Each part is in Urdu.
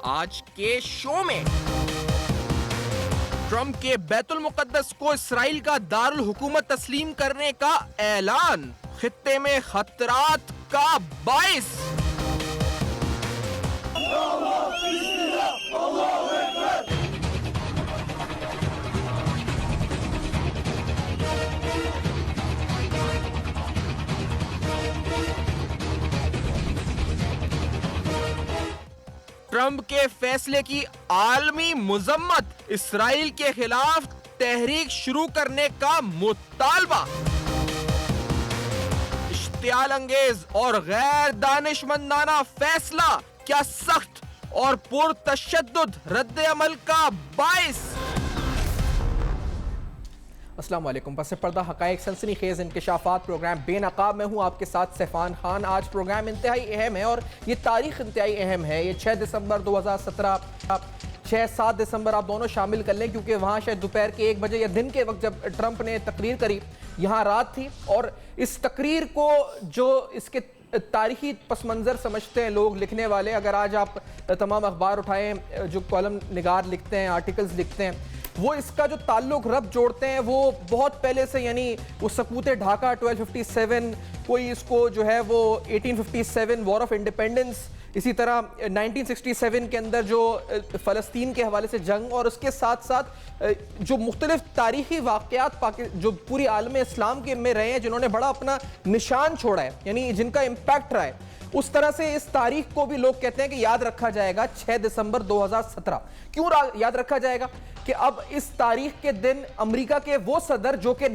آج کے شو میں ٹرمپ کے بیت المقدس کو اسرائیل کا دارالحکومت تسلیم کرنے کا اعلان خطے میں خطرات کا باعث. ٹرمپ کے فیصلے کی عالمی مذمت, اسرائیل کے خلاف تحریک شروع کرنے کا مطالبہ. اشتعال انگیز اور غیر دانشمندانہ فیصلہ کیا سخت اور پرتشدد رد عمل کا باعث. السلام علیکم. پس پردہ حقائق سنسنی خیز انکشافات پروگرام بے نقاب میں ہوں آپ کے ساتھ سیفان خان. آج پروگرام انتہائی اہم ہے اور یہ تاریخ انتہائی اہم ہے. یہ 6 دسمبر 2017, 6-7 دسمبر آپ دونوں شامل کر لیں کیونکہ وہاں شاید دوپہر کے 1 بجے یا دن کے وقت جب ٹرمپ نے تقریر کری, یہاں رات تھی. اور اس تقریر کو جو اس کے تاریخی پس منظر سمجھتے ہیں لوگ لکھنے والے, اگر آج آپ تمام اخبار اٹھائیں جو کالم نگار لکھتے ہیں, آرٹیکلز لکھتے ہیں, وہ اس کا جو تعلق ربط جوڑتے ہیں وہ بہت پہلے سے, یعنی وہ سقوط ڈھاکہ 1257, کوئی اس کو جو ہے وہ 1857 وار آف انڈیپینڈنس, اسی طرح 1967 کے اندر جو فلسطین کے حوالے سے جنگ, اور اس کے ساتھ ساتھ جو مختلف تاریخی واقعات جو پوری عالم اسلام کے میں رہے ہیں, جنہوں نے بڑا اپنا نشان چھوڑا ہے, یعنی جن کا امپیکٹ رہا ہے. اس طرح سے اس تاریخ کو بھی لوگ کہتے ہیں کہ یاد رکھا جائے گا 6 دسمبر 2017. کیوں یاد رکھا جائے گا؟ کہ اب اس تاریخ کے دن امریکہ کے وہ صدر جو کہ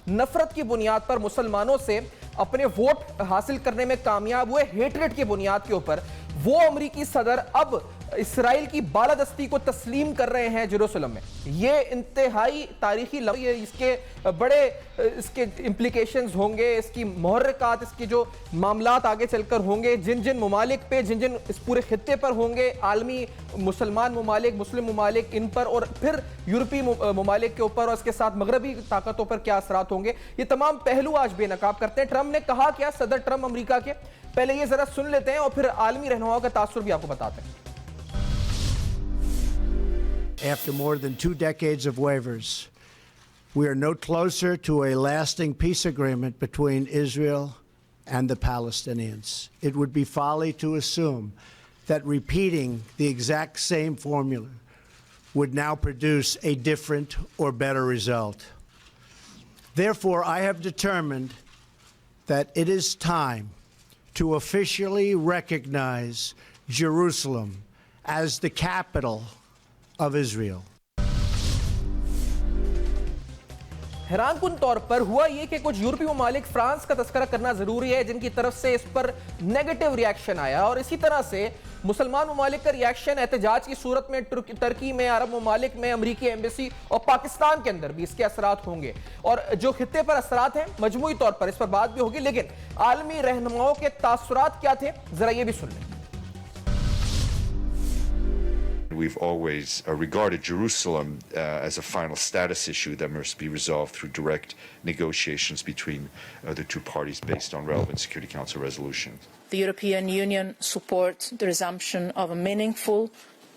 نفرت کی بنیاد پر مسلمانوں سے اپنے ووٹ حاصل کرنے میں کامیاب ہوئے, ہیٹریٹ کی بنیاد کے اوپر, وہ امریکی صدر اب اسرائیل کی بالادستی کو تسلیم کر رہے ہیں جیروسلم میں. یہ انتہائی تاریخی لمحہ ہے. اس کے بڑے اس کے امپلیکیشنز ہوں گے, اس کی محرکات, اس کی جو معاملات آگے چل کر ہوں گے, جن ممالک پہ, جن اس پورے خطے پر ہوں گے, عالمی مسلمان ممالک, مسلم ممالک, ان پر, اور پھر یورپی ممالک کے اوپر, اور اس کے ساتھ مغربی طاقتوں پر کیا اثرات ہوں گے. یہ تمام پہلو آج بے نقاب کرتے ہیں. ٹرمپ نے کہا کیا, صدر ٹرمپ امریکہ کے, پہلے یہ ذرا سن لیتے ہیں اور پھر عالمی رہنماؤں کا تاثر بھی آپ کو بتاتے ہیں. After more than 2 decades of waivers, we are no closer to a lasting peace agreement between Israel and the Palestinians. It would be folly to assume that repeating the exact same formula would now produce a different or better result. Therefore, I have determined that it is time to officially recognize Jerusalem as the capital of Israel. حیران کن طور پر ہوا یہ کہ کچھ یورپی ممالک, فرانس کا تذکرہ کرنا ضروری ہے, جن کی طرف سے اس پر نیگیٹو ریاکشن آیا, اور اسی طرح سے مسلمان ممالک کا ریاکشن احتجاج کی صورت میں ترکی میں, عرب ممالک میں, امریکی ایمبیسی, اور پاکستان کے اندر بھی اس کے اثرات ہوں گے. اور جو خطے پر اثرات ہیں مجموعی طور پر اس پر بات بھی ہوگی, لیکن عالمی رہنماؤں کے تاثرات کیا تھے ذرا یہ بھی سن لیں. We've always regarded Jerusalem as a final status issue that must be resolved through direct negotiations between the two parties based on relevant Security Council resolutions. The European Union supports the resumption of a meaningful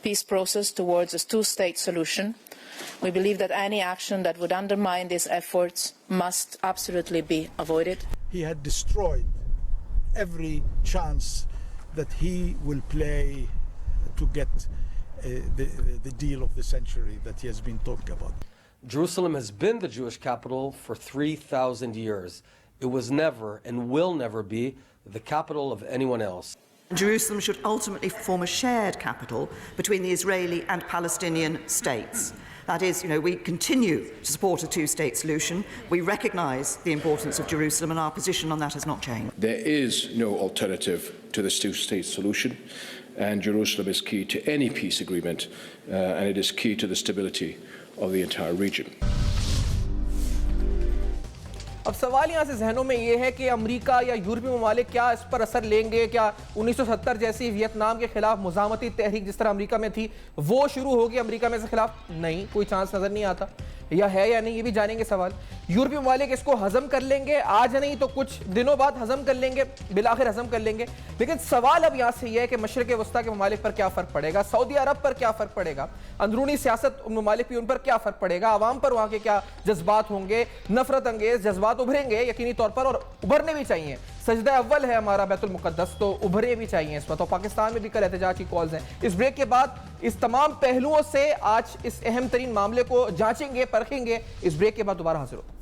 peace process towards a two-state solution. We believe that any action that would undermine these efforts must absolutely be avoided. He had destroyed every chance that he will play to get the deal of the century that he has been talking about. Jerusalem has been the Jewish capital for 3,000 years. It was never and will never be the capital of anyone else. Jerusalem should ultimately form a shared capital between the Israeli and Palestinian states. That is, we continue to support a two-state solution. We recognise the importance of Jerusalem, and our position on that has not changed. There is no alternative to this two-state solution, and Jerusalem is key to any peace agreement, and it is key to the stability of the entire region. اب سوال یہاں سے ذہنوں میں یہ ہے کہ امریکہ یا یورپی ممالک کیا اس پر اثر لیں گے؟ کیا 1970 جیسی ویتنام کے خلاف مزاحمتی تحریک جس طرح امریکہ میں تھی وہ شروع ہوگی امریکہ میں سے خلاف؟ نہیں، کوئی چانس نظر نہیں آتا، یا ہے یا نہیں یہ بھی جانیں گے سوال۔ یورپی ممالک اس کو ہضم کر لیں گے، آج نہیں تو کچھ دنوں بعد ہضم کر لیں گے، بالآخر ہضم کر لیں گے، لیکن سوال اب یہاں سے یہ ہے کہ مشرق وسطیٰ کے ممالک پر کیا فرق پڑے گا، سعودی عرب پر کیا فرق پڑے گا، اندرونی سیاست ممالک بھی ان پر کیا فرق پڑے گا، عوام پر وہاں کے کیا جذبات ہوں گے، نفرت انگیز جذبات ابھریں گے یقینی طور پر، اور ابھرنے بھی چاہیے۔ سجدہ اول ہے ہمارا بیت المقدس، تو ابھرے بھی چاہیے اس وقت، اور پاکستان میں بھی کل احتجاج کی کالز ہیں۔ اس بریک کے بعد اس تمام پہلوؤں سے آج اس اہم ترین معاملے کو جانچیں گے، پرکھیں گے۔ اس بریک کے بعد دوبارہ حاضر ہوتے ہیں۔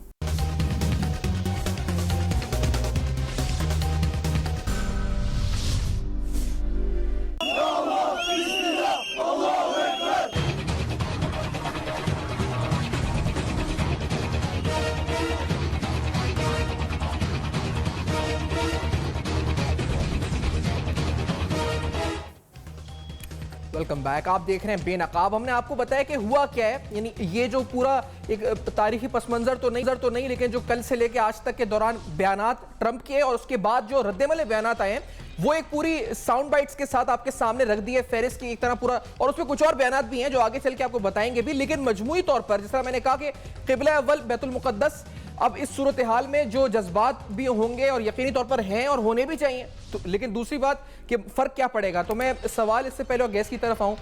ویلکم بیک، آپ دیکھ رہے ہیں بے نقاب۔ ہم نے آپ کو بتایا کہ ہوا کیا ہے، یعنی یہ جو پورا ایک تاریخی پس منظر تو نہیں لیکن جو کل سے لے کے آج تک کے دوران بیانات ٹرمپ کے اور اس کے بعد جو رد عمل بیانات آئے ہیں وہ ایک پوری ساؤنڈ بائٹس کے ساتھ آپ کے سامنے رکھ دی ہے، فہرست کی ایک طرح پورا، اور اس میں کچھ اور بیانات بھی ہیں جو آگے چل کے آپ کو بتائیں گے بھی، لیکن مجموعی طور پر جس طرح میں نے کہا کہ قبلہ اول بیت المقدس، اب اس صورتحال میں جو جذبات بھی ہوں گے اور یقینی طور پر ہیں اور ہونے بھی چاہیے، لیکن دوسری بات کہ فرق کیا پڑے گا، تو میں سوال اس سے پہلے گیس کی طرف آؤں،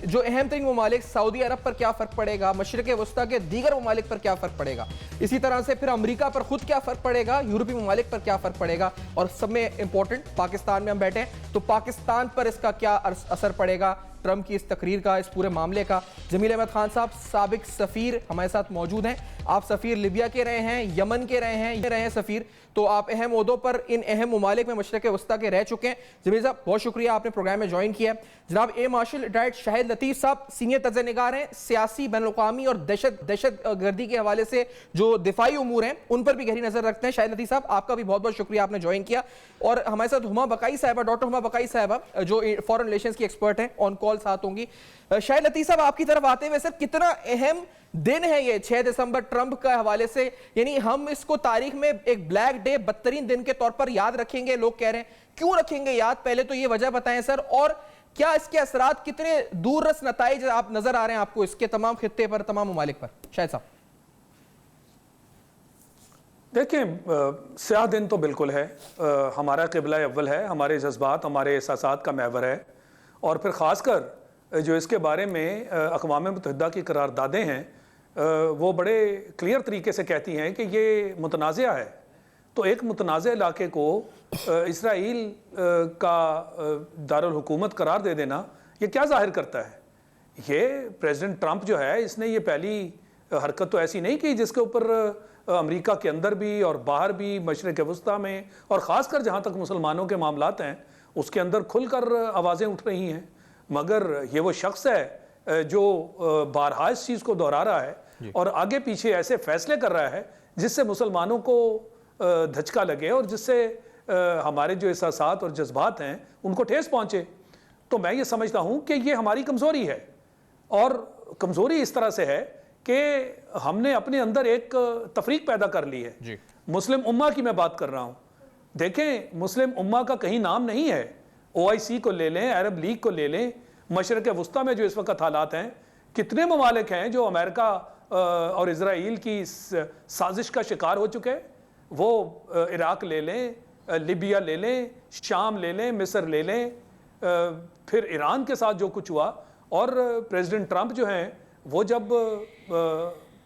جو اہم ترین ممالک سعودی عرب پر کیا فرق پڑے گا، مشرق وسطیٰ کے دیگر ممالک پر کیا فرق پڑے گا، اسی طرح سے پھر امریکہ پر خود کیا فرق پڑے گا، یورپی ممالک پر کیا فرق پڑے گا، اور سب میں امپورٹنٹ پاکستان میں ہم بیٹھے ہیں تو پاکستان پر اس کا کیا اثر پڑے گا، ٹرمپ کی اس تقریر کا، اس پورے معاملے کا۔ جمیل احمد خان صاحب سابق سفیر ہمارے ساتھ موجود ہیں، آپ سفیر لیبیا کے رہے ہیں، یمن کے رہے ہیں سفیر، تو آپ اہم عہدوں پر ان اہم ممالک میں مشرق وسطیٰ کے رہ چکے ہیں۔ جمیل صاحب بہت شکریہ آپ نے پروگرام میں جوائن کیا۔ جناب اے مارشل ریٹائرڈ شاہد لطیف صاحب سینئر تجزیہ نگار ہیں، سیاسی بین الاقوامی اور دہشت گردی کے حوالے سے جو دفاعی امور ہیں ان پر بھی گہری نظر رکھتے ہیں۔ شاہد لطیف صاحب آپ کا بھی بہت بہت شکریہ آپ نے جوائن کیا، اور ہمارے ساتھ ہما بقائی صاحبہ، ڈاکٹر ہما بقائی صاحبہ جو فورن ریلیشنز کی ایکسپرٹ ہیں، آن کال ساتھ ہوں گی۔ شاہد لطیف صاحب آپ کی طرف آتے ہوئے سر کتنا اہم دن ہے یہ 6 دسمبر ٹرمپ کا حوالے سے، یعنی ہم اس کو تاریخ میں ایک بلیک ڈے، بدترین دن کے طور پر یاد رکھیں گے، لوگ کہہ رہے ہیں کیوں رکھیں گے یاد، پہلے تو یہ وجہ بتائیں سر، اور کیا اس کے اثرات کتنے دور رس نتائج آپ نظر آ رہے ہیں آپ کو اس کے تمام خطے پر، تمام ممالک پر؟ شاہد صاحب دیکھیں، سیاہ دن تو بالکل ہے، ہمارا قبلہ اول ہے، ہمارے جذبات، ہمارے احساسات کا محور ہے، اور پھر خاص کر جو اس کے بارے میں اقوام متحدہ کی قراردادیں ہیں وہ بڑے کلیئر طریقے سے کہتی ہیں کہ یہ متنازع ہے، تو ایک متنازع علاقے کو اسرائیل کا دارالحکومت قرار دے دینا یہ کیا ظاہر کرتا ہے؟ یہ پریزیڈنٹ ٹرمپ جو ہے اس نے یہ پہلی حرکت تو ایسی نہیں کی جس کے اوپر امریکہ کے اندر بھی اور باہر بھی، مشرق وسطیٰ میں اور خاص کر جہاں تک مسلمانوں کے معاملات ہیں اس کے اندر کھل کر آوازیں اٹھ رہی ہیں، مگر یہ وہ شخص ہے جو بارہا اس چیز کو دہرا رہا ہے اور آگے پیچھے ایسے فیصلے کر رہا ہے جس سے مسلمانوں کو دھچکا لگے اور جس سے ہمارے جو احساسات اور جذبات ہیں ان کو ٹھیس پہنچے۔ تو میں یہ سمجھتا ہوں کہ یہ ہماری کمزوری ہے، اور کمزوری اس طرح سے ہے کہ ہم نے اپنے اندر ایک تفریق پیدا کر لی ہے۔ مسلم امہ کی میں بات کر رہا ہوں، دیکھیں مسلم امہ کا کہیں نام نہیں ہے، OIC کو لے لیں، عرب لیگ کو لے لیں، مشرق وسطیٰ میں جو اس وقت حالات ہیں، کتنے ممالک ہیں جو امریکہ اور اسرائیل کی سازش کا شکار ہو چکے، وہ عراق لے لیں، لیبیا لے لیں، شام لے لیں، مصر لے لیں، پھر ایران کے ساتھ جو کچھ ہوا، اور پریزیڈنٹ ٹرمپ جو ہیں وہ جب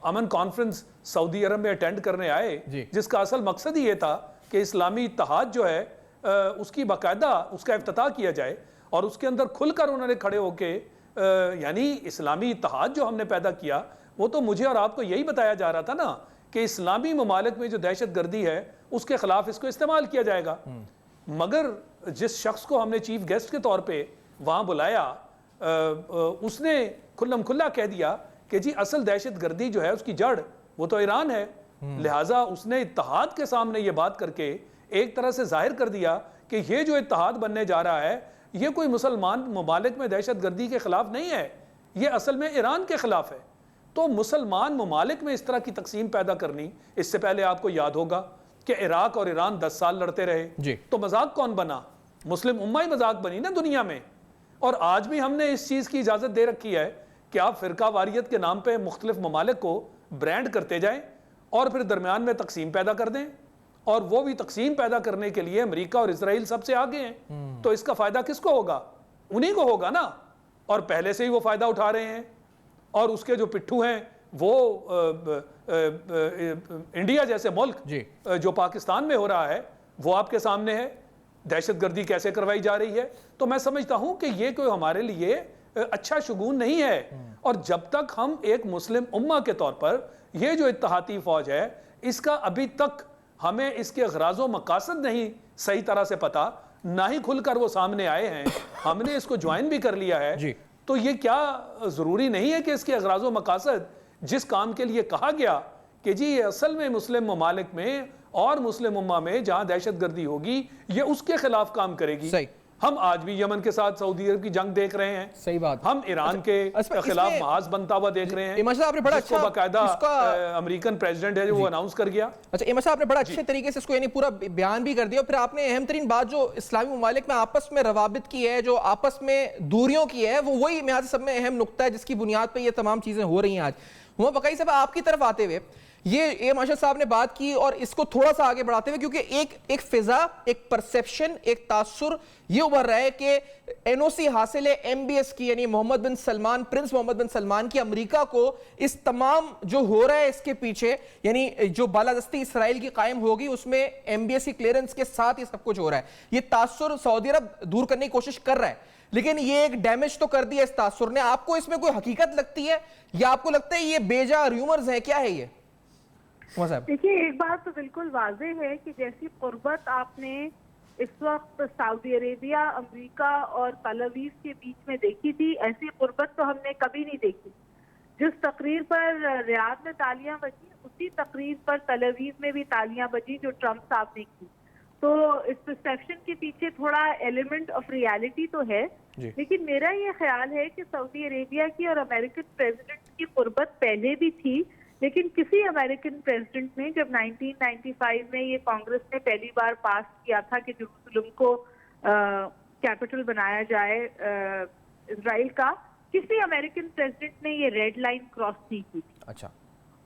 امن کانفرنس سعودی عرب میں اٹینڈ کرنے آئے جس کا اصل مقصد ہی یہ تھا کہ اسلامی اتحاد جو ہے اس کی باقاعدہ اس کا افتتاح کیا جائے، اور اس کے اندر کھل کر انہوں نے کھڑے ہو کے یعنی اسلامی اتحاد جو ہم نے پیدا کیا وہ تو مجھے اور آپ کو یہی بتایا جا رہا تھا نا کہ اسلامی ممالک میں جو دہشت گردی ہے اس کے خلاف اس کو استعمال کیا جائے گا، مگر جس شخص کو ہم نے چیف گیسٹ کے طور پہ وہاں بلایا اس نے کھلم کھلا کہہ دیا کہ جی اصل دہشت گردی جو ہے اس کی جڑ وہ تو ایران ہے، لہٰذا اس نے اتحاد کے سامنے یہ بات کر کے ایک طرح سے ظاہر کر دیا کہ یہ جو اتحاد بننے جا رہا ہے یہ کوئی مسلمان ممالک میں دہشت گردی کے خلاف نہیں ہے، یہ اصل میں ایران کے خلاف ہے۔ تو مسلمان ممالک میں اس طرح کی تقسیم پیدا کرنی، اس سے پہلے آپ کو یاد ہوگا کہ عراق اور ایران 10 سال لڑتے رہے، تو مذاق کون بنا؟ مسلم امہ ہی مذاق بنی نا دنیا میں. اور آج بھی ہم نے اس چیز کی اجازت دے رکھی ہے کہ آپ فرقہ واریت کے نام پہ مختلف ممالک کو برانڈ کرتے جائیں اور پھر درمیان میں تقسیم پیدا کر دیں، اور وہ بھی تقسیم پیدا کرنے کے لیے امریکہ اور اسرائیل سب سے آگے ہیں. تو اس کا فائدہ کس کو ہوگا؟ انہی کو ہوگا نا، اور پہلے سے ہی وہ فائدہ اٹھا رہے ہیں. اور اس کے جو پٹھو ہیں وہ انڈیا جیسے ملک جو پاکستان میں ہو رہا ہے وہ آپ کے سامنے ہے، دہشت گردی کیسے کروائی جا رہی ہے. تو میں سمجھتا ہوں کہ یہ کوئی ہمارے لیے اچھا شگون نہیں ہے. اور جب تک ہم ایک مسلم امہ کے طور پر یہ جو اتحادی فوج ہے اس کا ابھی تک ہمیں اس کے اغراض و مقاصد نہیں صحیح طرح سے پتا، نہ ہی کھل کر وہ سامنے آئے ہیں، ہم نے اس کو جوائن بھی کر لیا ہے، تو یہ کیا ضروری نہیں ہے کہ اس کے اغراض و مقاصد جس کام کے لیے کہا گیا کہ جی یہ اصل میں مسلم ممالک میں اور مسلم امہ میں جہاں دہشت گردی ہوگی یہ اس کے خلاف کام کرے گی. ہم آج بھی یمن کے ساتھ سعودی عرب کی جنگ دیکھ رہے ہیں، صحیح بات. ہم ایران کے خلاف محاذ بنتا ہوا دیکھ رہے ہیں، جس کو باقاعدہ امریکن پریزیڈنٹ ہے جو وہ اناؤنس کر گیا. اچھا امام صاحب آپ نے بڑا اچھے طریقے سے اس کو یعنی پورا بیان بھی کر دیا، اور پھر آپ نے اہم ترین بات جو اسلامی ممالک میں آپس میں روابط کی ہے، جو آپس میں دوریوں کی ہے، وہ وہی میرے سب میں اہم نقطہ ہے جس کی بنیاد پہ یہ تمام چیزیں ہو رہی ہیں. آج ہمیں بقائی صاحب آپ کی طرف آتے ہوئے یہ ماشاء صاحب نے بات کی، اور اس کو تھوڑا سا آگے بڑھاتے ہوئے کیونکہ ایک فضا، ایک پرسیپشن، ایک تاثر یہ ابھر رہا ہے کہ این او سی حاصل ہے MBS کی، یعنی محمد بن سلمان، پرنس محمد بن سلمان کی. امریکہ کو اس تمام جو ہو رہا ہے اس کے پیچھے، یعنی جو بالادستی اسرائیل کی قائم ہوگی اس میں MBS کی کلیئرنس کے ساتھ یہ سب کچھ ہو رہا ہے. یہ تاثر سعودی عرب دور کرنے کی کوشش کر رہا ہے، لیکن یہ ایک ڈیمیج تو کر دیا اس تاثر نے. آپ کو اس میں کوئی حقیقت لگتی ہے یا آپ کو لگتا ہے یہ بیجا ریومرز ہیں؟ کیا ہے یہ؟ دیکھیے ایک بات تو بالکل واضح ہے کہ جیسی قربت آپ نے اس وقت سعودی عربیہ، امریکہ اور تل اویو کے بیچ میں دیکھی تھی، ایسی قربت تو ہم نے کبھی نہیں دیکھی. جس تقریر پر ریاض میں تالیاں بجی اسی تقریر پر تل اویو میں بھی تالیاں بجی جو ٹرمپ صاحب نے کی. تو اس پرسیپشن کے پیچھے تھوڑا ایلیمنٹ آف ریالٹی تو ہے، لیکن میرا یہ خیال ہے کہ سعودی عربیہ کی اور امریکن پریزیڈنٹ کی قربت پہلے بھی تھی، لیکن کسی امریکن پریزیڈنٹ نے جب 1995 میں یہ کانگریس نے پہلی بار پاس کیا تھا کہ جیروسلم کو کیپٹل بنایا جائے اسرائیل کا، کسی امریکن پریزیڈنٹ نے یہ ریڈ لائن کراس نہیں کی تھی. اچھا.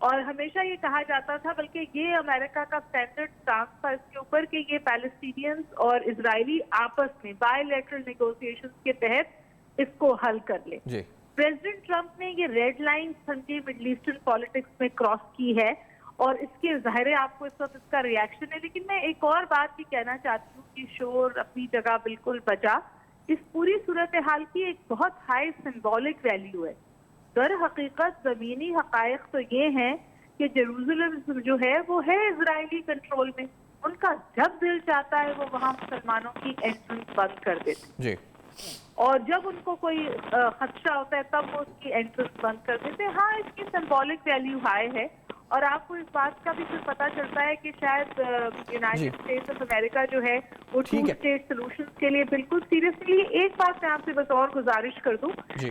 اور ہمیشہ یہ کہا جاتا تھا، بلکہ یہ امریکہ کا اسٹینڈرڈ سٹانس تھا اس کے اوپر کہ یہ پیلسٹینینز اور اسرائیلی آپس میں بائی لیٹرل نیگوسیشنز کے تحت اس کو حل کر لیں. پریزیڈنٹ ٹرمپ نے یہ ریڈ لائن سمجھے مڈل ایسٹرن پالیٹکس میں کراس کی ہے، اور اس کے ظاہر ہے آپ کو اس وقت اس کا ریاکشن ہے. لیکن میں ایک اور بات بھی کہنا چاہتی ہوں کہ شور اپنی جگہ بالکل بچا. اس پوری صورتحال کی ایک بہت ہائی سمبولک ویلیو ہے. در حقیقت زمینی حقائق تو یہ ہیں کہ جیروسلم جو ہے وہ ہے اسرائیلی کنٹرول میں. ان کا جب دل چاہتا ہے وہ وہاں مسلمانوں کی انٹرنس بند کر دیتے، اور جب ان کو کوئی خدشہ ہوتا ہے تب وہ اس کی انٹرنس بند کر دیتے. ہاں اس کی سمبولک ویلیو ہائی ہے، اور آپ کو اس بات کا بھی پھر پتہ چلتا ہے کہ شاید یونائٹڈ اسٹیٹس آف امریکہ جو ہے وہ ٹو اسٹیٹ سولوشن کے لیے بالکل سیریسلی. ایک بات میں آپ سے بس اور گزارش کر دوں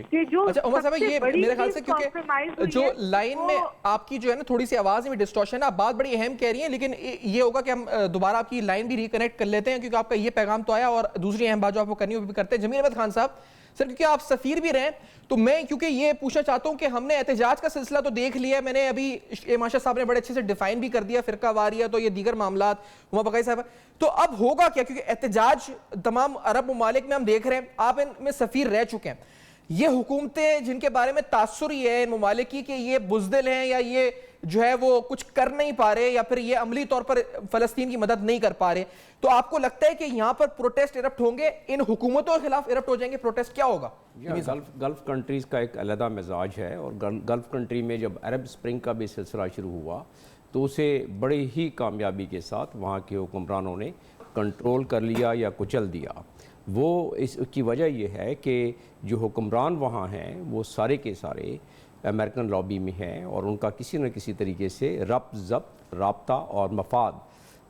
کہ جو عمر صاحب یہ میرے خیال سے کیونکہ جو لائن میں آپ کی جو ہے نا تھوڑی سی آواز میں ڈسٹورشن ہے، آپ بات بڑی اہم کہہ رہی ہیں، لیکن یہ ہوگا کہ ہم دوبارہ آپ کی لائن بھی ریکنیکٹ کر لیتے ہیں کیونکہ آپ کا یہ پیغام تو آیا، اور دوسری اہم بات جو آپ کو کرنی ہے وہ بھی کرتے ہیں. جمیل احمد خان صاحب سر، کیونکہ آپ سفیر بھی رہے تو میں کیونکہ یہ پوچھنا چاہتا ہوں کہ ہم نے احتجاج کا سلسلہ تو دیکھ لیا ہے، میں نے ابھی ماشا صاحب نے بڑے اچھے سے ڈیفائن بھی کر دیا فرقہ واریت تو یہ دیگر معاملات ہما بقائی صاحب. تو اب ہوگا کیا؟ کیونکہ احتجاج تمام عرب ممالک میں ہم دیکھ رہے ہیں، آپ ان میں سفیر رہ چکے ہیں، یہ حکومتیں جن کے بارے میں تاثر یہ ہے ان ممالک کی کہ یہ بزدل ہیں یا یہ جو ہے وہ کچھ کر نہیں پا رہے یا پھر یہ عملی طور پر فلسطین کی مدد نہیں کر پا رہے، تو آپ کو لگتا ہے کہ یہاں پر پروٹیسٹ ایرپٹ ہوں گے، ان حکومتوں کے خلاف ایرپٹ ہو جائیں گے؟ پروٹیسٹ کیا ہوگا؟ گلف کنٹریز کا ایک علیحدہ مزاج ہے، اور گلف کنٹری میں جب عرب اسپرنگ کا بھی سلسلہ شروع ہوا تو اسے بڑی ہی کامیابی کے ساتھ وہاں کے حکمرانوں نے کنٹرول کر لیا یا کچل دیا. وہ اس کی وجہ یہ ہے کہ جو حکمران وہاں ہیں وہ سارے کے سارے امریکن لابی میں ہیں، اور ان کا کسی نہ کسی طریقے سے رابطہ اور مفاد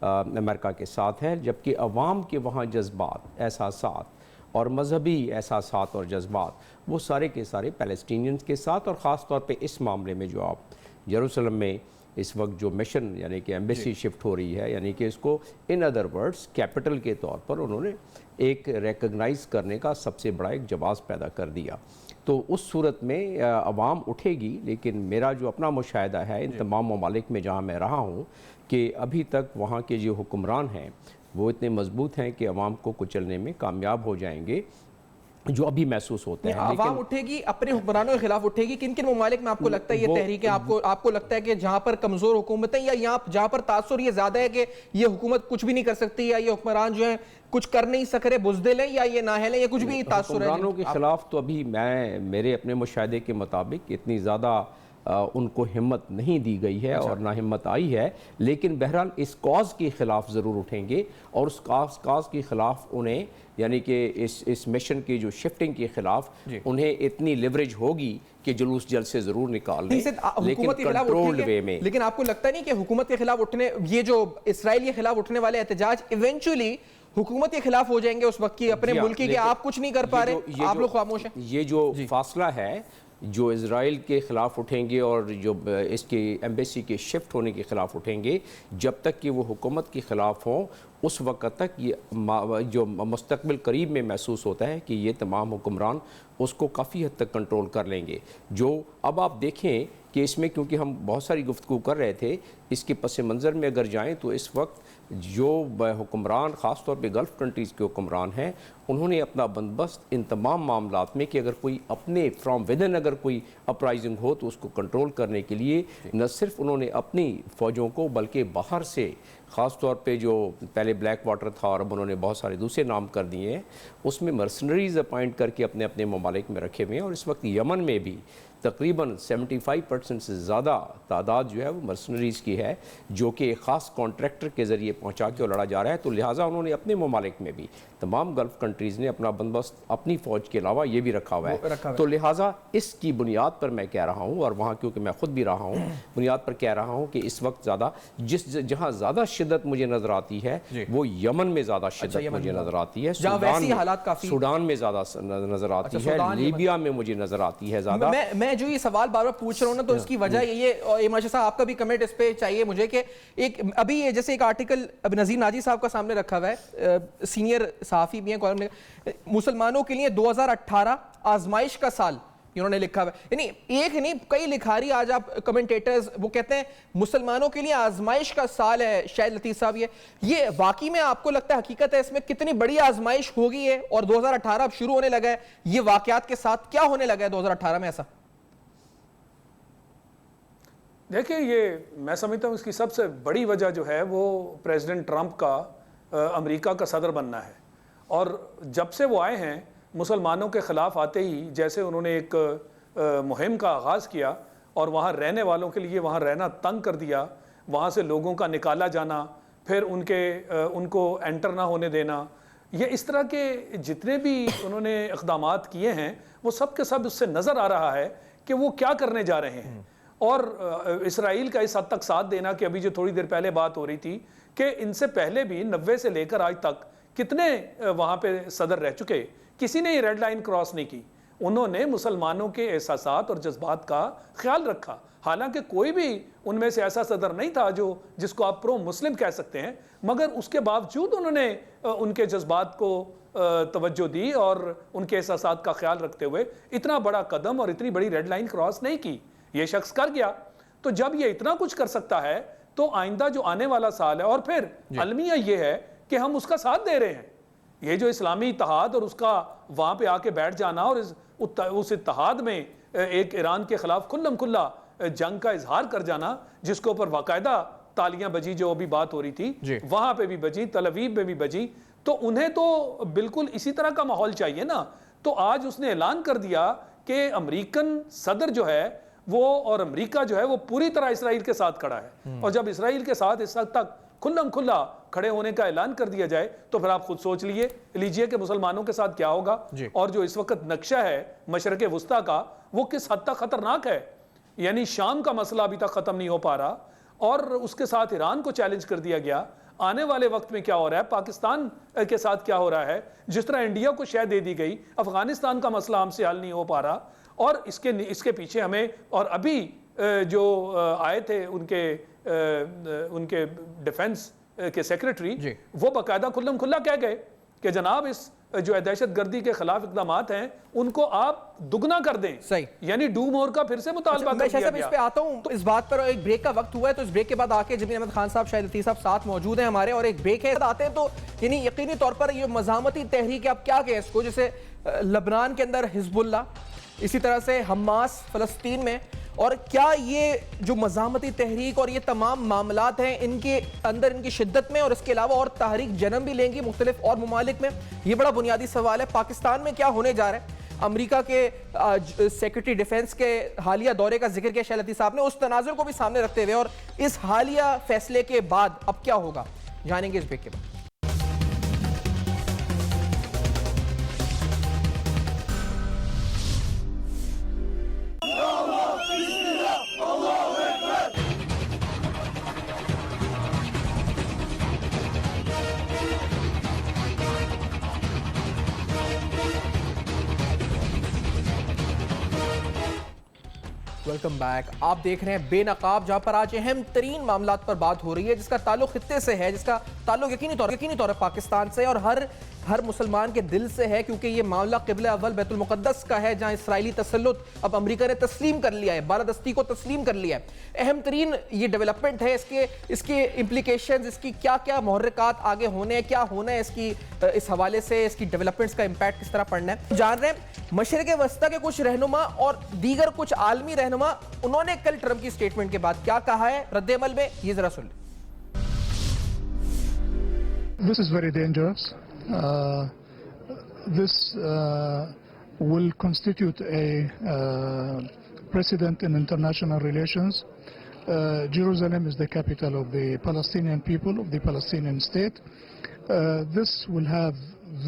امریکہ کے ساتھ ہے، جبکہ عوام کے وہاں جذبات، احساسات اور مذہبی احساسات اور جذبات وہ سارے کے سارے پیلسٹینینز کے ساتھ، اور خاص طور پہ اس معاملے میں جو آپ یروشلم میں اس وقت جو مشن یعنی کہ ایمبیسی شفٹ ہو رہی ہے، یعنی کہ اس کو ان ادر ورڈز کیپٹل کے طور پر انہوں نے ایک ریکگنائز کرنے کا سب سے بڑا ایک جواز پیدا کر دیا. تو اس صورت میں عوام اٹھے گی، لیکن میرا جو اپنا مشاہدہ ہے ان تمام ممالک میں جہاں میں رہا ہوں کہ ابھی تک وہاں کے جو حکمران ہیں وہ اتنے مضبوط ہیں کہ عوام کو کچلنے میں کامیاب ہو جائیں گے، جو ابھی محسوس ہوتے ہیں. عوام اٹھے گی، اپنے حکمرانوں کے خلاف اٹھے گی. کن کن ممالک میں آپ کو لگتا ہے یہ تحریک ہے؟ آپ کو لگتا ہے کہ جہاں پر کمزور حکومتیں یا جہاں پر تاثر یہ زیادہ ہے کہ یہ حکومت کچھ بھی نہیں کر سکتی، یا یہ حکمران جو ہیں کچھ کر نہیں سک رہے، بزدل ہیں، یا یہ نااہل ہیں، یا کچھ بھی تاثر ہے؟ حکمرانوں کے خلاف تو ابھی میرے اپنے مشاہدے کے مطابق اتنی زیادہ ان کو ہمت نہیں دی گئی ہے اور نہ ہمت آئی ہے، لیکن بہرحال اس کاز کے خلاف ضرور اٹھیں گے، اور اس کاز کے خلاف انہیں یعنی کہ اس مشن کی جو شفٹنگ کے خلاف انہیں اتنی لیوریج ہوگی کہ جلوس جلد سے ضرور نکال لیں، لیکن کنٹرولڈ وے میں. لیکن آپ کو لگتا نہیں کہ حکومت کے خلاف اٹھنے، یہ جو اسرائیل کے خلاف اٹھنے والے احتجاج ایونچولی حکومت کے خلاف ہو جائیں گے اس وقت کی اپنے ملک کی، کہ آپ کچھ نہیں کر پا رہے، آپ لوگ خاموش ہیں؟ یہ جو فاصلہ ہے جو اسرائیل کے خلاف اٹھیں گے اور جو اس کی ایمبیسی کے شفٹ ہونے کے خلاف اٹھیں گے، جب تک کہ وہ حکومت کے خلاف ہوں اس وقت تک یہ جو مستقبل قریب میں محسوس ہوتا ہے کہ یہ تمام حکمران اس کو کافی حد تک کنٹرول کر لیں گے. جو اب آپ دیکھیں کہ اس میں کیونکہ ہم بہت ساری گفتگو کر رہے تھے، اس کے پس منظر میں اگر جائیں تو اس وقت جو حکمران خاص طور پہ گلف کنٹریز کے حکمران ہیں، انہوں نے اپنا بندوبست ان تمام معاملات میں کہ اگر کوئی اپنے فرام ودن اگر کوئی اپرائزنگ ہو تو اس کو کنٹرول کرنے کے لیے نہ صرف انہوں نے اپنی فوجوں کو بلکہ باہر سے خاص طور پہ جو پہلے بلیک واٹر تھا اور اب انہوں نے بہت سارے دوسرے نام کر دیے ہیں، اس میں مرسنریز اپائنٹ کر کے اپنے اپنے ممالک میں رکھے ہوئے ہیں. اور اس وقت یمن میں بھی تقریباً 75% سے زیادہ تعداد جو ہے وہ مرسنریز کی ہے، جو کہ ایک خاص کانٹریکٹر کے ذریعے پہنچا کے لڑا جا رہا ہے. تو لہٰذا انہوں نے اپنے ممالک میں بھی تمام گلف کنٹریز نے اپنا بندوبست اپنی فوج کے علاوہ یہ بھی رکھا ہوا ہے. تو لہٰذا اس کی بنیاد پر میں کہہ رہا ہوں، اور وہاں کیونکہ میں خود بھی رہا ہوں، بنیاد پر کہہ رہا ہوں کہ اس وقت زیادہ جہاں زیادہ شدت مجھے نظر آتی ہے وہ یمن میں زیادہ شدت مجھے نظر آتی ہے، سوڈان میں زیادہ نظر آتی ہے، لیبیا میں مجھے نظر آتی ہے زیادہ. میں جو یہ سوال بار بار پوچھ رہا ہوں نا، تو اس کی وجہ یہ، اور ماشاء صاحب آپ کا بھی کمنٹ اس پہ چاہیے مجھے، کہ ایک ابھی جیسے ایک آرٹیکل اب نذیر ناجی صاحب کا سامنے رکھا ہوا ہے، سینئر صحافی بھی ہیں، کالم میں مسلمانوں کے لیے 2018 آزمائش کا سال انہوں نے لکھا ہوا ہے. یعنی ایک نہیں کئی لکھاری آج آپ کمنٹیٹرز وہ کہتے ہیں مسلمانوں کے لیے آزمائش کا سال ہے. شاہد لطیف صاحب یہ واقعی میں آپ کو لگتا ہے حقیقت ہے اس میں کتنی بڑی آزمائش ہوگی ہے، اور 2018 اب شروع ہونے لگا ہے، یہ واقعات کے ساتھ کیا ہونے لگا ہے 2018 میں ایسا؟ دیکھیں، یہ میں سمجھتا ہوں اس کی سب سے بڑی وجہ جو ہے وہ پریزیڈنٹ ٹرمپ کا امریکہ کا صدر بننا ہے. اور جب سے وہ آئے ہیں مسلمانوں کے خلاف آتے ہی جیسے انہوں نے ایک مہم کا آغاز کیا اور وہاں رہنے والوں کے لیے وہاں رہنا تنگ کر دیا، وہاں سے لوگوں کا نکالا جانا، پھر ان کو انٹر نہ ہونے دینا، یہ اس طرح کے جتنے بھی انہوں نے اقدامات کیے ہیں وہ سب کے سب اس سے نظر آ رہا ہے کہ وہ کیا کرنے جا رہے ہیں. اور اسرائیل کا اس حد تک ساتھ دینا کہ ابھی جو تھوڑی دیر پہلے بات ہو رہی تھی کہ ان سے پہلے بھی 90 سے لے کر آج تک کتنے وہاں پہ صدر رہ چکے، کسی نے یہ ریڈ لائن کراس نہیں کی. انہوں نے مسلمانوں کے احساسات اور جذبات کا خیال رکھا، حالانکہ کوئی بھی ان میں سے ایسا صدر نہیں تھا جس کو آپ پرو مسلم کہہ سکتے ہیں، مگر اس کے باوجود انہوں نے ان کے جذبات کو توجہ دی اور ان کے احساسات کا خیال رکھتے ہوئے اتنا بڑا قدم اور اتنی بڑی ریڈ لائن کراس نہیں کی. یہ شخص کر گیا. تو جب یہ اتنا کچھ کر سکتا ہے تو آئندہ جو آنے والا سال ہے، اور پھر المیہ یہ ہے کہ ہم اس کا ساتھ دے رہے ہیں. یہ جو اسلامی اتحاد اور اس کا وہاں پہ آ کے بیٹھ جانا اور اس اتحاد میں ایک ایران کے خلاف کھلم کھلا جنگ کا اظہار کر جانا، جس کے اوپر باقاعدہ تالیاں بجی، جو ابھی بات ہو رہی تھی وہاں پہ بھی بجی، تل ابیب میں بھی بجی، تو انہیں تو بالکل اسی طرح کا ماحول چاہیے نا. تو آج اس نے اعلان کر دیا کہ امریکن صدر جو ہے وہ اور امریکہ جو ہے وہ پوری طرح اسرائیل کے ساتھ کھڑا ہے. اور جب اسرائیل کے ساتھ اس حد تک کھلم کھلا کھڑے ہونے کا اعلان کر دیا جائے تو پھر آپ خود سوچ لیجئے کہ مسلمانوں کے ساتھ کیا ہوگا. اور جو اس وقت نقشہ ہے مشرق وسطیٰ کا وہ کس حد تک خطرناک ہے. یعنی شام کا مسئلہ ابھی تک ختم نہیں ہو پا رہا، اور اس کے ساتھ ایران کو چیلنج کر دیا گیا. آنے والے وقت میں کیا ہو رہا ہے، پاکستان کے ساتھ کیا ہو رہا ہے، جس طرح انڈیا کو شے دے دی گئی، افغانستان کا مسئلہ ہم سے حل نہیں ہو پا رہا، اور اس کے پیچھے ہمیں، اور ابھی جو آئے تھے ان کے ڈیفنس کے سیکریٹری، وہ باقاعدہ کھلم کھلا کہہ گئے کہ جناب اس جو دہشت گردی کے خلاف اقدامات ہیں ان کو آپ دگنا کر دیں، یعنی ڈو مور کا پھر سے مطالبہ کر دیا گیا۔ اس پہ آتا ہوں، اس بات پر ایک بریک کا وقت ہوا ہے، تو اس بریک کے بعد آ کے جمیل احمد خان صاحب، شاہد لطیف صاحب ساتھ موجود ہیں ہمارے، اور ایک بریک ہے آتے ہیں تو یعنی یقینی طور پر یہ مزاحمتی تحریک آپ کیا کہیں اس کو، جیسے لبنان کے اندر حزب اللہ، اسی طرح سے حماس فلسطین میں، اور کیا یہ جو مزاحمتی تحریک اور یہ تمام معاملات ہیں ان کے اندر ان کی شدت میں اور اس کے علاوہ اور تحریک جنم بھی لیں گی مختلف اور ممالک میں؟ یہ بڑا بنیادی سوال ہے۔ پاکستان میں کیا ہونے جا رہا ہے؟ امریکہ کے سیکرٹری ڈیفنس کے حالیہ دورے کا ذکر کیا شاہد لطیف صاحب نے، اس تناظر کو بھی سامنے رکھتے ہوئے، اور اس حالیہ فیصلے کے بعد اب کیا ہوگا، جانیں گے اس بریک کے بعد۔ ویلکم بیک، آپ دیکھ رہے ہیں بے نقاب، جہاں پر آج اہم ترین معاملات پر بات ہو رہی ہے، جس کا تعلق خطے سے ہے، جس کا تعلق یقینی طور پر پاکستان سے اور ہر مسلمان کے دل سے ہے، کیونکہ یہ معاملہ قبلہ اول بیت المقدس کا ہے، جہاں اسرائیلی تسلط اب امریکہ نے تسلیم کر لیا ہے، بالادستی کو تسلیم کر لیا ہے۔ اہم ترین یہ ڈیولپمنٹ ہے، اس کے امپلیکیشنز، اس کی کیا محرکات آگے ہونے ہیں، کیا ہونا ہے اس حوالے سے، اس کی ڈیولپمنٹس کا امپیکٹ کس طرح پڑنا ہے، جان رہے ہیں۔ مشرق وسطیٰ کے کچھ رہنما اور دیگر کچھ عالمی رہنما، انہوں نے کل ٹرمپ کی سٹیٹمنٹ کے بعد کیا کہا ہے رد عمل میں، یہ ذرا سن لیں۔ This is very dangerous. This will constitute a precedent in international relations. Jerusalem is the capital of the Palestinian people, of the Palestinian state. This will have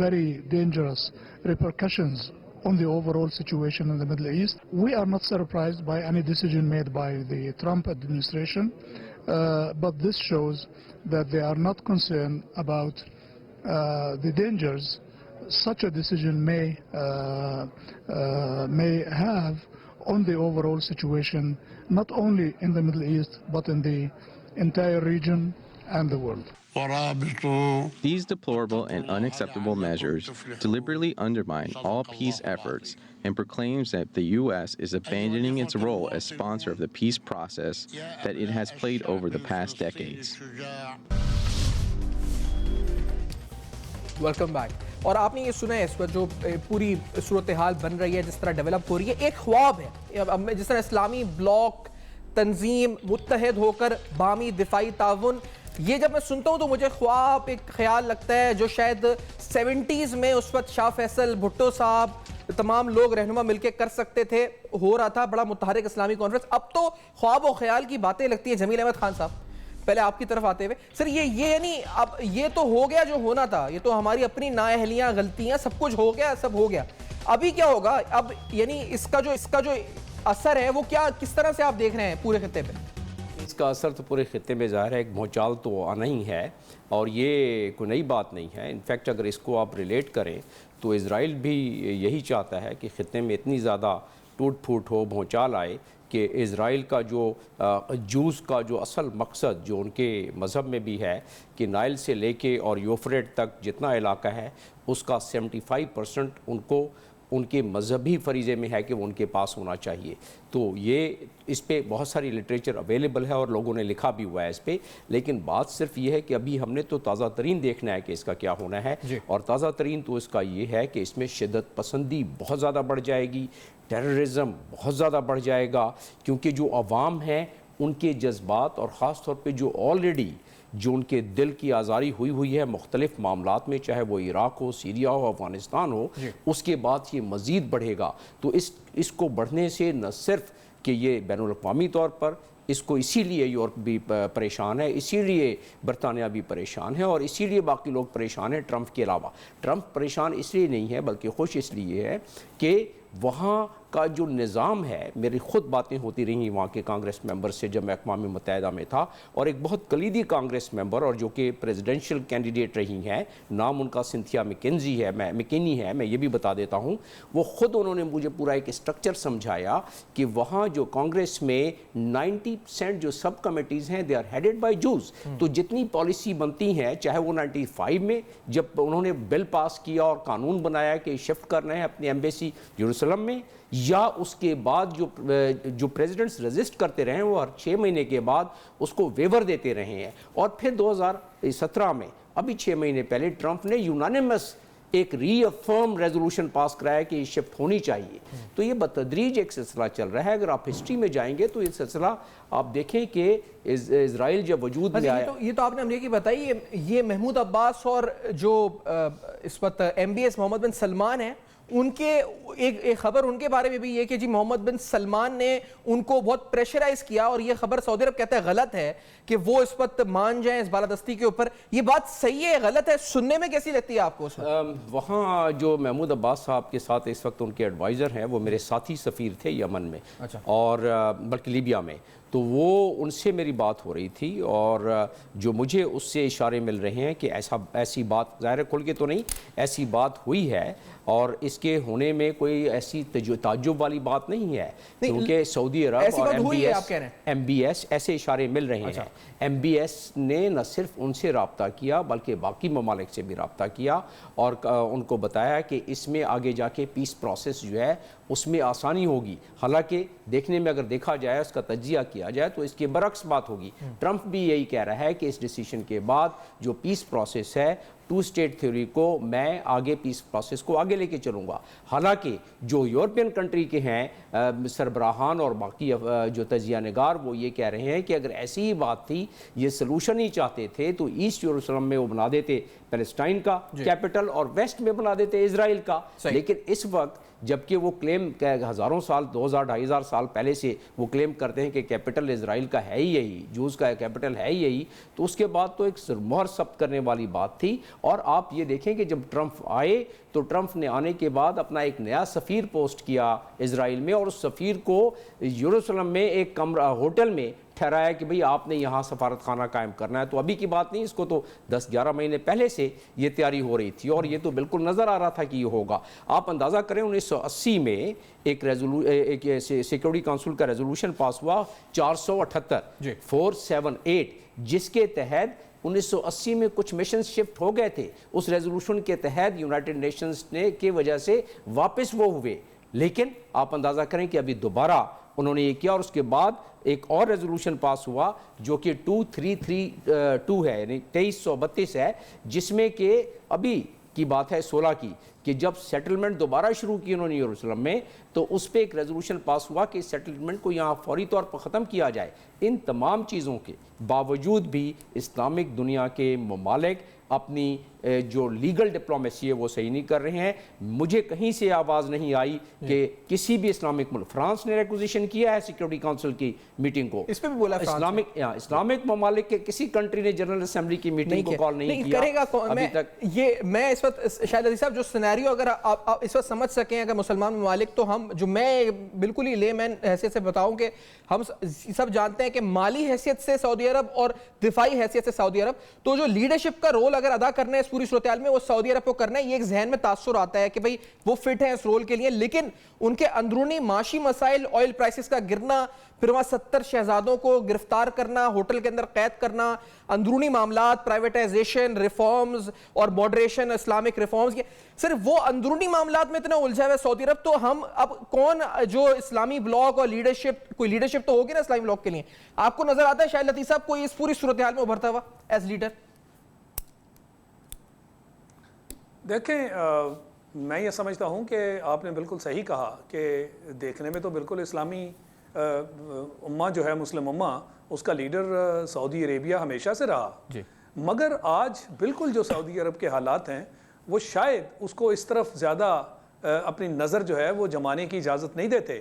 very dangerous repercussions on the overall situation in the Middle East. We are not surprised by any decision made by the Trump administration, but this shows that they are not concerned about the dangers such a decision may have on the overall situation, not only in the Middle East, but in the entire region and the world. These deplorable and unacceptable measures deliberately undermine all peace efforts and proclaims that the U.S. is abandoning its role as sponsor of the peace process that it has played over the past decades. Welcome back. اور آپ نے یہ سنا ہے اس وقت جو پوری صورتحال بن رہی ہے، جس طرح ڈیولپ ہو رہی ہے، ایک خواب ہے، جس طرح اسلامی بلاک تنظیم متحد ہو کر باہمی دفاعی تعاون، یہ جب میں سنتا ہوں تو مجھے خواب ایک خیال لگتا ہے جو شاید 70s میں اس وقت شاہ فیصل بھٹو صاحب تمام لوگ رہنما مل کے کر سکتے تھے، ہو رہا تھا بڑا متحرک اسلامی کانفرنس۔ اب تو خواب و خیال کی باتیں لگتی ہیں۔ جمیل احمد خان صاحب، پہلے آپ کی طرف آتے ہوئے سر، یہ یعنی اب یہ تو ہو گیا جو ہونا تھا، یہ تو ہماری اپنی نااہلیاں، غلطیاں، سب کچھ ہو گیا، سب ہو گیا، ابھی کیا ہوگا؟ اب یعنی اس کا جو اثر ہے وہ کیا، کس طرح سے آپ دیکھ رہے ہیں پورے خطے پہ؟ اس کا اثر تو پورے خطے میں ظاہر ہے، ایک بھونچال تو آنا ہی ہے، اور یہ کوئی نئی بات نہیں ہے۔ انفیکٹ اگر اس کو آپ ریلیٹ کریں تو اسرائیل بھی یہی چاہتا ہے کہ خطے میں اتنی زیادہ ٹوٹ پھوٹ ہو، بھونچال آئے کہ اسرائیل کا جو جوز کا جو اصل مقصد جو ان کے مذہب میں بھی ہے کہ نائل سے لے کے اور یوفریٹ تک جتنا علاقہ ہے اس کا 75% ان کو ان کے مذہبی فریضے میں ہے کہ وہ ان کے پاس ہونا چاہیے۔ تو یہ اس پہ بہت ساری لٹریچر اویلیبل ہے اور لوگوں نے لکھا بھی ہوا ہے اس پہ، لیکن بات صرف یہ ہے کہ ابھی ہم نے تو تازہ ترین دیکھنا ہے کہ اس کا کیا ہونا ہے، اور تازہ ترین تو اس کا یہ ہے کہ اس میں شدت پسندی بہت زیادہ بڑھ جائے گی، ٹیررزم بہت زیادہ بڑھ جائے گا، کیونکہ جو عوام ہیں ان کے جذبات اور خاص طور پہ جو آلریڈی جو ان کے دل کی آزاری ہوئی ہے مختلف معاملات میں، چاہے وہ عراق ہو، سیریا ہو، افغانستان ہو، اس کے بعد یہ مزید بڑھے گا۔ تو اس کو بڑھنے سے نہ صرف کہ یہ بین الاقوامی طور پر اس کو اسی لیے یورپ بھی پریشان ہے، اسی لیے برطانیہ بھی پریشان ہے، اور اسی لیے باقی لوگ پریشان ہیں ٹرمپ کے علاوہ۔ ٹرمپ پریشان اس لیے نہیں ہے بلکہ خوش اس لیے ہے کہ وہاں کا جو نظام ہے، میری خود باتیں ہوتی رہی وہاں کے کانگریس ممبر سے جب میں اقوام متحدہ میں تھا، اور ایک بہت کلیدی کانگریس ممبر اور جو کہ پریزیڈنشل کینڈیڈیٹ رہی ہیں، نام ان کا سنتھیا مکینی ہے، میں یہ بھی بتا دیتا ہوں، وہ خود انہوں نے مجھے پورا ایک اسٹرکچر سمجھایا کہ وہاں جو کانگریس میں 90% جو سب کمیٹیز ہیں دے آر ہیڈڈ بائی جوز، تو جتنی پالیسی بنتی ہیں، چاہے وہ 95 میں جب انہوں نے بل پاس کیا اور قانون بنایا کہ شفٹ کرنا ہے اپنی ایمبیسی یروشلم میں، یا اس کے بعد جو پریزیڈنٹس رزسٹ کرتے رہے ہیں وہ ہر 6 مہینے کے بعد اس کو ویور دیتے رہے ہیں، اور پھر 2017 میں ابھی 6 مہینے پہلے ٹرمپ نے یونانیمس ایک ری افرم ریزولوشن پاس کرایا کہ یہ شفٹ ہونی چاہیے۔ تو یہ بتدریج ایک سلسلہ چل رہا ہے۔ اگر آپ ہسٹری میں جائیں گے تو یہ سلسلہ آپ دیکھیں کہ اسرائیل جب وجود میں آیا، یہ تو آپ نے امریکہ کی بتائی، یہ محمود عباس اور جو اس وقت MBS محمد بن سلمان ہیں، ان کے ایک خبر ان کے بارے میں بھی یہ کہ جی محمد بن سلمان نے ان کو بہت پریشرائز کیا، اور یہ خبر سعودی عرب کہتا ہے غلط ہے کہ وہ اس وقت مان جائیں اس بالادستی کے اوپر، یہ بات صحیح ہے غلط ہے؟ سننے میں کیسی لگتی ہے آپ کو؟ وہاں جو محمود عباس صاحب کے ساتھ اس وقت ان کے ایڈوائزر ہیں، وہ میرے ساتھی سفیر تھے یمن میں اور بلکہ لیبیا میں، تو وہ ان سے میری بات ہو رہی تھی، اور جو مجھے اس سے اشارے مل رہے ہیں کہ ایسی بات ظاہر کھل کے تو نہیں، ایسی بات ہوئی ہے، اور اس کے ہونے میں کوئی ایسی تعجب والی بات نہیں ہے، کیونکہ سعودی عرب اور MBS ایسے اشارے مل رہے ہیں۔ MBS نے نہ صرف ان سے رابطہ کیا بلکہ باقی ممالک سے بھی رابطہ کیا، اور ان کو بتایا کہ اس میں آگے جا کے پیس پروسیس جو ہے اس میں آسانی ہوگی، حالانکہ دیکھنے میں اگر دیکھا جائے اس کا تجزیہ کیا جائے تو اس کے برعکس بات ہوگی۔ ٹرمپ بھی یہی کہہ رہا ہے کہ اس ڈیسیشن کے بعد جو پیس پروسیس ہے، 2 اسٹیٹ تھیوری کو میں آگے پیس پروسیس کو آگے لے کے چلوں گا، حالانکہ جو یورپین کنٹری کے ہیں سربراہان اور باقی جو تجزیہ نگار، وہ یہ کہہ رہے ہیں کہ اگر ایسی ہی بات تھی، یہ سلوشن ہی چاہتے تھے تو ایسٹ یروشلم میں وہ بنا دیتے پیلسٹائن کا کیپٹل اور ویسٹ میں بنا دیتے اسرائیل کا، لیکن اس وقت جبکہ وہ کلیم ہزاروں سال 2000-2500 سال پہلے سے وہ کلیم کرتے ہیں کہ کیپٹل اسرائیل کا ہے ہی یہی، جوز کا کیپٹل ہے ہی یہی، تو اس کے بعد تو ایک مہر ثبت کرنے والی بات تھی۔ اور آپ یہ دیکھیں کہ جب ٹرمپ آئے تو ٹرمپ نے آنے کے بعد اپنا ایک نیا سفیر پوسٹ کیا اسرائیل میں، اور اس سفیر کو یروشلم میں ایک کمرہ ہوٹل میں ٹھہرایا کہ بھئی آپ نے یہاں سفارت خانہ قائم کرنا ہے۔ تو ابھی کی بات نہیں، اس کو تو 10-11 مہینے پہلے سے یہ تیاری ہو رہی تھی، اور یہ تو بالکل نظر آ رہا تھا کہ یہ ہوگا۔ آپ اندازہ کریں 1980 میں ایک سیکورٹی کونسل کا ریزولوشن پاس ہوا 478 جس کے تحت 1980 میں کچھ مشن شفٹ ہو گئے تھے، اس ریزولوشن کے تحت یونائٹڈ نیشنز نے کی وجہ سے واپس وہ ہوئے، لیکن آپ اندازہ کریں کہ ابھی دوبارہ انہوں نے یہ کیا، اور اس کے بعد ایک اور ریزولوشن پاس ہوا جو کہ 2332 ہے، یعنی 2332 ہے، جس میں کہ ابھی کی بات ہے 16 کی، کہ جب سیٹلمنٹ دوبارہ شروع کی انہوں نے یروشلم میں، تو اس پہ ایک ریزولوشن پاس ہوا کہ سیٹلمنٹ کو یہاں فوری طور پر ختم کیا جائے۔ ان تمام چیزوں کے باوجود بھی اسلامک دنیا کے ممالک اپنی جو لیگل ڈپلومیسی ہے وہ صحیح نہیں کر رہے ہیں۔ مجھے کہیں سے آواز نہیں آئی کہ کسی بھی اسلامک ملک، فرانس نے ریکوزیشن کیا ہے سیکورٹی کونسل کی میٹنگ کو، اس پہ بھی بولا اسلامک ممالک کے کسی کنٹری نے جنرل اسمبلی کی میٹنگ کو کال نہیں کیا کرے گا ابھی تک۔ میں اس وقت شاید عزیز صاحب جو سینیریو اگر آپ اس وقت سمجھ سکیں اگر مسلمان ممالک، تو ہم جو میں بالکل ہی لے مین حیثیت سے بتاؤں کہ ہم سب جانتے ہیں کہ مالی حیثیت سے سعودی عرب اور دفاعی حیثیت سے سعودی عرب، تو جو لیڈرشپ کا رول اگر ادا کرنا ہے اس پوری صورتحال میں وہ سعودی عرب کو کرنا ہے۔ یہ ایک ذہن میں تاثر آتا ہے کہ بھئی وہ فٹ ہیں اس رول کے لیے، لیکن ان کے اندرونی معاشی مسائل، آئل پرائسز کا گرنا، پھر وہاں 70 شہزادوں کو گرفتار کرنا، ہوٹل کے اندر قید کرنا، اندرونی معاملات، پرائیویٹائزیشن، ریفارمز اور ماڈریشن، اسلامک ریفارمز، صرف وہ اندرونی معاملات میں اتنا الجھا ہوا ہے سعودی عرب، تو ہم اب کون جو اسلامی بلاک اور لیڈرشپ، کوئی لیڈرشپ تو ہوگی نا اسلامی بلاک کے لیے، آپ کو نظر آتا ہے شاہد لطیف صاحب کوئی اس پوری صورتحال میں ابھرتا ہوا ایز لیڈر؟ دیکھیں میں یہ سمجھتا ہوں کہ آپ نے بالکل صحیح کہا کہ دیکھنے میں تو بالکل اسلامی امہ جو ہے، مسلم امہ، اس کا لیڈر سعودی عربیہ ہمیشہ سے رہا، مگر آج بالکل جو سعودی عرب کے حالات ہیں وہ شاید اس کو اس طرف زیادہ اپنی نظر جو ہے وہ جمانے کی اجازت نہیں دیتے۔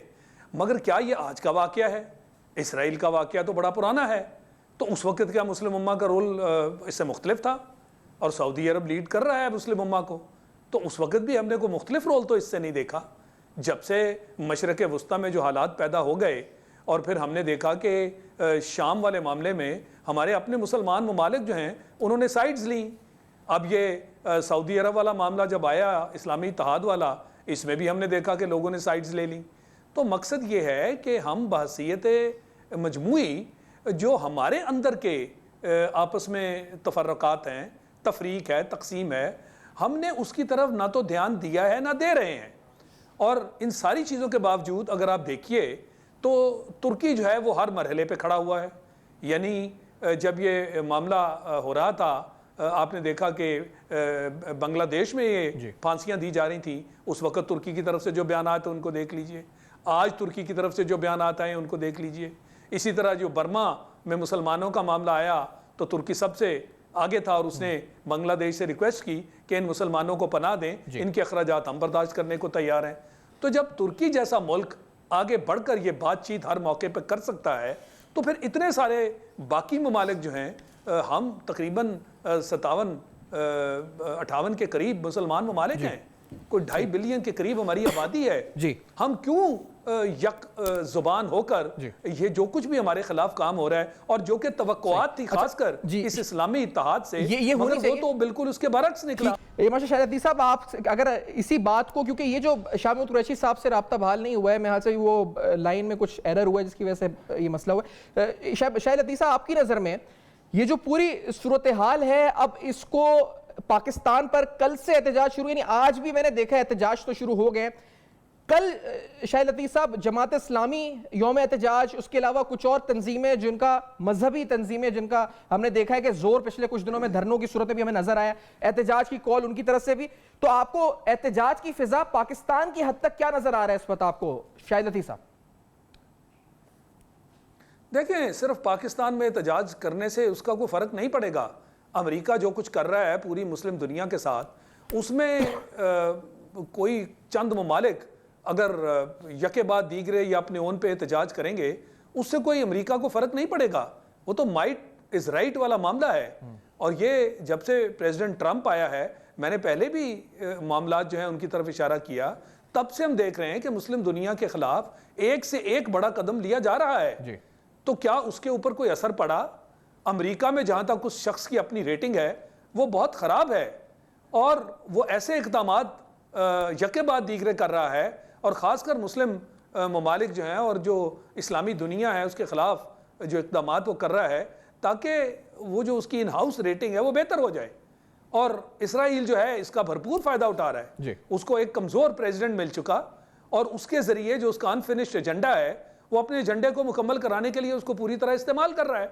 مگر کیا یہ آج کا واقعہ ہے؟ اسرائیل کا واقعہ تو بڑا پرانا ہے، تو اس وقت کیا مسلم امہ کا رول اس سے مختلف تھا؟ اور سعودی عرب لیڈ کر رہا ہے مسلم امہ کو، تو اس وقت بھی ہم نے کوئی مختلف رول تو اس سے نہیں دیکھا۔ جب سے مشرق وسطیٰ میں جو حالات پیدا ہو گئے اور پھر ہم نے دیکھا کہ شام والے معاملے میں ہمارے اپنے مسلمان ممالک جو ہیں انہوں نے سائڈز لیں۔ اب یہ سعودی عرب والا معاملہ جب آیا، اسلامی اتحاد والا، اس میں بھی ہم نے دیکھا کہ لوگوں نے سائڈز لے لیں۔ تو مقصد یہ ہے کہ ہم بحثیت مجموعی جو ہمارے اندر کے آپس میں تفرقات ہیں، تفریق ہے، تقسیم ہے، ہم نے اس کی طرف نہ تو دھیان دیا ہے نہ دے رہے ہیں۔ اور ان ساری چیزوں کے باوجود اگر آپ دیکھیے تو ترکی جو ہے وہ ہر مرحلے پہ کھڑا ہوا ہے۔ یعنی جب یہ معاملہ ہو رہا تھا، آپ نے دیکھا کہ بنگلہ دیش میں یہ پھانسیاں دی جا رہی تھیں، اس وقت ترکی کی طرف سے جو بیانات ہیں ان کو دیکھ لیجئے، آج ترکی کی طرف سے جو بیانات آئے ہیں ان کو دیکھ لیجئے۔ اسی طرح جو برما میں مسلمانوں کا معاملہ آیا تو ترکی سب سے آگے تھا اور اس نے بنگلہ دیش سے ریکویسٹ کی کہ ان مسلمانوں کو پناہ دیں، ان کے اخراجات ہم برداشت کرنے کو تیار ہیں۔ تو جب ترکی جیسا ملک آگے بڑھ کر یہ بات چیت ہر موقع پہ کر سکتا ہے تو پھر اتنے سارے باقی ممالک جو ہیں، ہم تقریباً 57-58 کے قریب مسلمان ممالک ہیں، کوئی 2.5 بلین کے قریب ہماری آبادی ہے، ہم کیوں یک زبان ہو کر یہ جو کچھ بھی ہمارے خلاف کام ہو رہا ہے اور جو کہ توقعات تھی خاص کر اس اسلامی اتحاد سے، مگر وہ تو بالکل اس کے برعکس نکلا۔ ماشاء شاہد عدی صاحب، آپ اگر اسی بات کو، کیونکہ یہ جو شامی قریشی صاحب سے رابطہ بحال نہیں ہوا ہے، میرے خیال سے وہ لائن میں کچھ ایرر ہوا ہے جس کی وجہ سے یہ مسئلہ ہوا ہے، شاہد عدی صاحب آپ کی نظر میں یہ جو پوری صورتحال ہے، اب اس کو پاکستان پر کل سے احتجاج شروع، یعنی آج بھی میں نے دیکھا احتجاج تو شروع ہو گئے، کل شاہد لطیف صاحب جماعت اسلامی یوم احتجاج، اس کے علاوہ کچھ اور تنظیمیں جن کا مذہبی تنظیمیں جن کا ہم نے دیکھا ہے کہ زور پچھلے کچھ دنوں میں دھرنوں کی صورت میں بھی ہمیں نظر آیا، احتجاج کی کال ان کی طرف سے بھی، تو آپ کو احتجاج کی فضا پاکستان کی حد تک کیا نظر آ رہا ہے اس وقت آپ کو شاہد لطیف صاحب؟ دیکھیں، صرف پاکستان میں احتجاج کرنے سے اس کا کوئی فرق نہیں پڑے گا۔ امریکہ جو کچھ کر رہا ہے پوری مسلم دنیا کے ساتھ، اس میں کوئی چند ممالک اگر یکے بعد دیگرے یا اپنے اون پہ احتجاج کریں گے، اس سے کوئی امریکہ کو فرق نہیں پڑے گا۔ وہ تو مائٹ از رائٹ والا معاملہ ہے، اور یہ جب سے پریزیڈنٹ ٹرمپ آیا ہے، میں نے پہلے بھی معاملات جو ہیں ان کی طرف اشارہ کیا، تب سے ہم دیکھ رہے ہیں کہ مسلم دنیا کے خلاف ایک سے ایک بڑا قدم لیا جا رہا ہے۔ تو کیا اس کے اوپر کوئی اثر پڑا؟ امریکہ میں جہاں تک اس شخص کی اپنی ریٹنگ ہے وہ بہت خراب ہے، اور وہ ایسے اقدامات یکے بعد دیگرے کر رہا ہے، اور خاص کر مسلم ممالک جو ہیں اور جو اسلامی دنیا ہے اس کے خلاف جو اقدامات وہ کر رہا ہے، تاکہ وہ جو اس کی ان ہاؤس ریٹنگ ہے وہ بہتر ہو جائے۔ اور اسرائیل جو ہے اس کا بھرپور فائدہ اٹھا رہا ہے، اس کو ایک کمزور پریزیڈنٹ مل چکا، اور اس کے ذریعے جو اس کا انفنشڈ ایجنڈا ہے وہ اپنے ایجنڈے کو مکمل کرانے کے لیے اس کو پوری طرح استعمال کر رہا ہے۔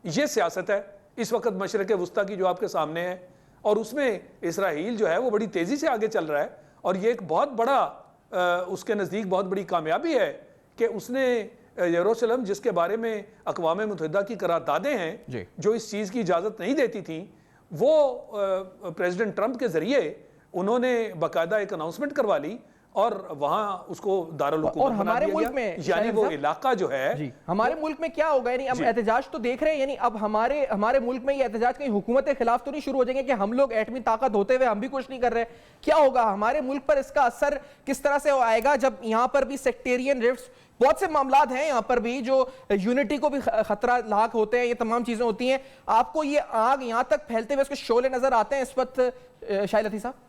یہ سیاست ہے اس وقت مشرق وسطیٰ کی جو آپ کے سامنے ہے، اور اس میں اسرائیل جو ہے وہ بڑی تیزی سے آگے چل رہا ہے، اور یہ ایک بہت بڑا اس کے نزدیک بہت بڑی کامیابی ہے کہ اس نے یروشلم، جس کے بارے میں اقوام متحدہ کی قراردادیں ہیں جو اس چیز کی اجازت نہیں دیتی تھیں، وہ پریزیڈنٹ ٹرمپ کے ذریعے انہوں نے باقاعدہ ایک اناؤنسمنٹ کروا لی، اور وہاں اس کو دارالحکومت بنا دیا گیا، یعنی وہ علاقہ جو ہے ہمارے ملک میں کیا ہوگا؟ یعنی اب احتجاج تو دیکھ رہے ہیں، یعنی اب ہمارے ملک میں یہ احتجاج کہیں حکومت کے خلاف تو نہیں شروع ہو جائیں گے کہ ہم لوگ ایٹمی طاقت ہوتے ہوئے ہم بھی کچھ نہیں کر رہے؟ کیا ہوگا ہمارے ملک پر؟ اس کا اثر کس طرح سے آئے گا جب یہاں پر بھی سیکٹیرین رفٹس، بہت سے معاملات ہیں یہاں پر بھی جو یونٹی کو بھی خطرہ لاحق ہوتے ہیں، یہ تمام چیزیں ہوتی ہیں، آپ کو یہ آگ یہاں تک پھیلتے ہوئے اس کے شعلے نظر آتے ہیں اس وقت شاہد لطیف صاحب؟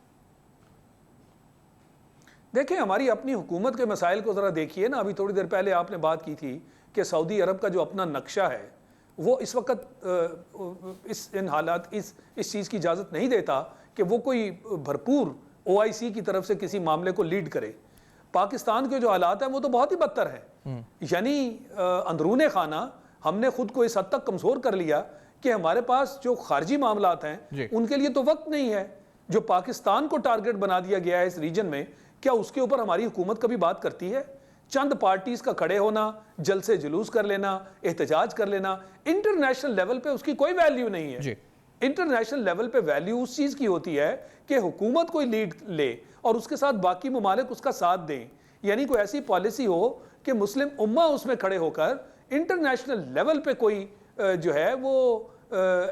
دیکھیں، ہماری اپنی حکومت کے مسائل کو ذرا دیکھیے نا۔ ابھی تھوڑی دیر پہلے آپ نے بات کی تھی کہ سعودی عرب کا جو اپنا نقشہ ہے وہ اس وقت ان حالات اس چیز کی اجازت نہیں دیتا کہ وہ کوئی بھرپور OIC کی طرف سے کسی معاملے کو لیڈ کرے۔ پاکستان کے جو حالات ہیں وہ تو بہت ہی بدتر ہیں، یعنی اندرون خانہ ہم نے خود کو اس حد تک کمزور کر لیا کہ ہمارے پاس جو خارجی معاملات ہیں ان کے لیے تو وقت نہیں ہے۔ جو پاکستان کو ٹارگٹ بنا دیا گیا ہے اس ریجن میں، کیا اس کے اوپر ہماری حکومت کبھی بات کرتی ہے؟ چند پارٹیز کا کھڑے ہونا، جلسے جلوس کر لینا، احتجاج کر لینا، انٹرنیشنل لیول پہ اس کی کوئی ویلیو نہیں ہے۔ انٹرنیشنل لیول پہ ویلیو اس چیز کی ہوتی ہے کہ حکومت کوئی لیڈ لے اور اس کے ساتھ باقی ممالک اس کا ساتھ دیں، یعنی کوئی ایسی پالیسی ہو کہ مسلم امہ اس میں کھڑے ہو کر انٹرنیشنل لیول پہ کوئی جو ہے وہ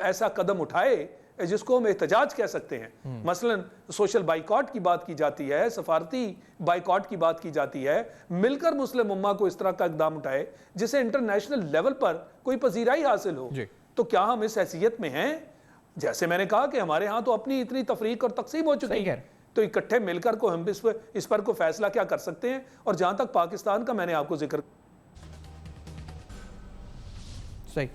ایسا قدم اٹھائے جس کو ہم احتجاج کہہ سکتے ہیں. مثلا سوشل بائیکاٹ کی بات کی جاتی ہے, سفارتی بائیکاٹ کی بات کی جاتی ہے, مل کر مسلم امہ کو اس طرح کا اقدام اٹھائے جسے انٹرنیشنل لیول پر کوئی پذیرائی حاصل ہو. تو کیا ہم اس حیثیت میں ہیں؟ جیسے میں نے کہا کہ ہمارے ہاں تو اپنی اتنی تفریق اور تقسیم ہو چکی ہے, تو اکٹھے مل کر کو ہم اس پر کوئی فیصلہ کیا کر سکتے ہیں. اور جہاں تک پاکستان کا میں نے آپ کو ذکر صحیح,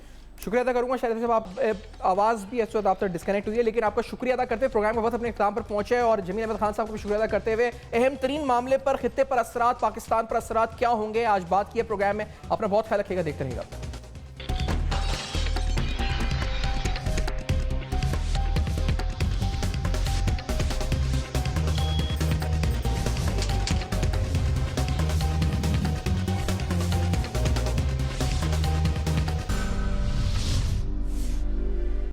شکریہ ادا کروں گا. شاید صاحب آپ آواز بھی اس وقت آپ سے ڈسکنیکٹ ہوئی ہے, لیکن آپ کا شکریہ ادا کرتے ہوئے پروگرام کا وقت اپنے اختتام پر پہنچے ہے, اور جمیل احمد خان صاحب کو بھی شکریہ ادا کرتے ہوئے اہم ترین معاملے پر خطے پر اثرات, پاکستان پر اثرات کیا ہوں گے, آج بات کی ہے پروگرام میں. اپنا بہت خیال رکھیے گا, دیکھتے رہیے گا.